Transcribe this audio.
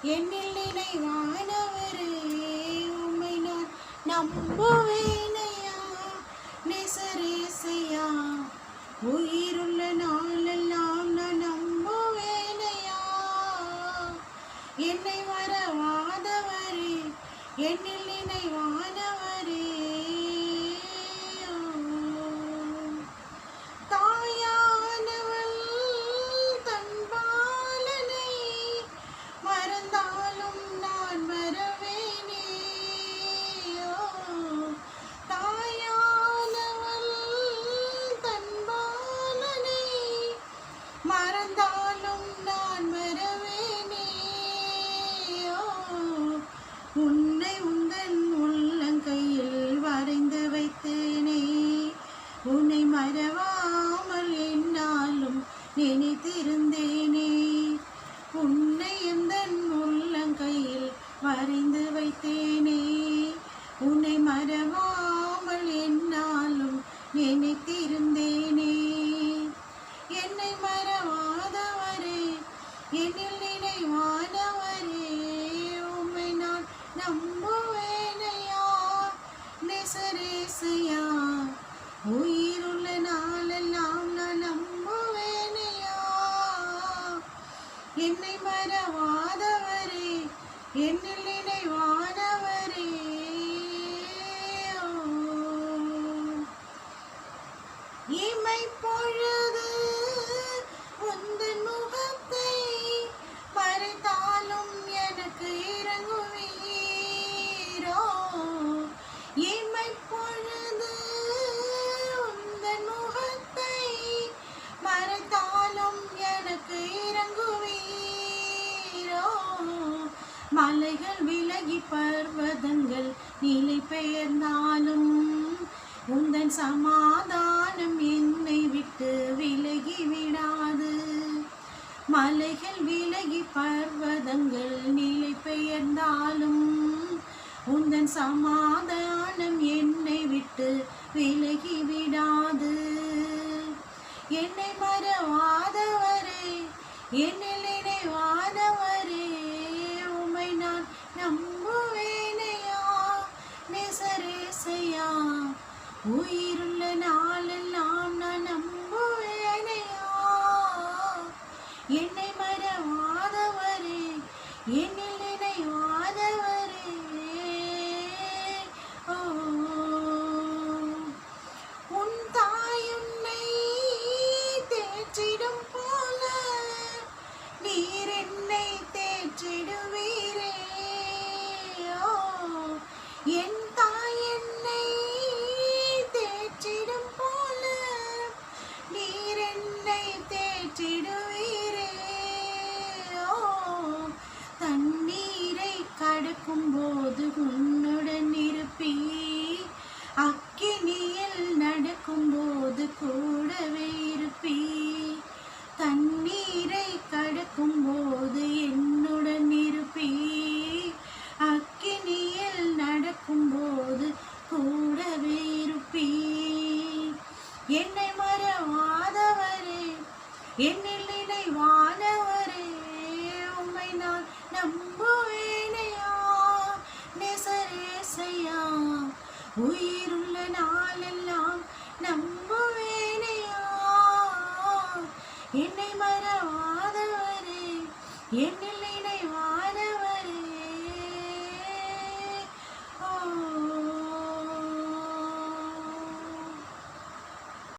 என்னில் நினைவானவரே உம்மை நான் நம்புவேனையா நேசரேசையா உயிருள்ள நாளெல்லாம் நான் நம்புவேனையா என்னை மறவாதவரே என்னில் நினைவானவரே தாயானவள் தன் பாலனை மறந்தாலும் நான் மறவேனே தாயானவள் தன் பாலனை மறந்தாலும் நான் மறவேனே உன்னை உந்தன் உள்ளங்கையில் வரைந்து வைத்தேனே உன்னை மறவாமல் என்னாலும் நினைத்திருந்தேனே உன்னை எந்தன் உள்ளங்கையில் வரைந்து வைத்தேனே உன்னை மறவாமல் என்னாலும் நினைத்திருந்தேனே என்னை மறவாதவரே என்னில் நினைவானவரே உம்மை நான் நம்புவேனையா நேசரேசையா உயிருள்ள நாளெல்லாம் நான் நம்புவேனையா என்னை மறவாதவரே என்னில் நினைவானவரே இமை பொழுது உந்தன் முகத்தை மறைத்தாலும் எனக்கு இறங்குவீரோ இமை பொழுது உந்தன் முகத்தை மறைத்தாலும் எனக்கு இறங்குவீரோ மலைகள் விலகி பர்வதங்கள் நிலை பெயர்ந்தாலும் உந்தன் சமாதானம் என்னை விட்டு விலகி விடாது மலைகள் விலகி பர்வதங்கள் நிலை பெயர்ந்தாலும் உந்தன் சமாதானம் என்னை விட்டு விலகி விடாது என்னை மறவாதவரே என்னில் நினைவானவரே உம்மை நான் நம்புவேனையா நேசரேசையா உயிருள்ள நாளெல்லாம் நான் நம்புவேனையா என்னை மறவாதவரே என்னில் நினைவாதவரே உன் தாயுன்னை தேற்றிடும் போல நீர் என்னை தேற்றிடுவீரே என் தாய் என்னை தேற்றிடும் போல நீர் என்னை தேற்றிடுவீரே தண்ணீரை கடக்கும் போது உன்னுடன் இருப்பீ அக்கினியில் நடக்கும் போது கூடவே இருப்பீ தண்ணீரை கடக்கும் போது என்னுடன் இருப்பீ அக்கினியில் நடக்கும் போது கூடவே இருப்பீ என்னை மறவாதவரே என்னில் நினைவானவரே உம்மை நான் நம்புவேனையா நேசரேசையா உயிருள்ள நாளெல்லாம் நம்புவேனையா என்னை மறவாதவரே என்னை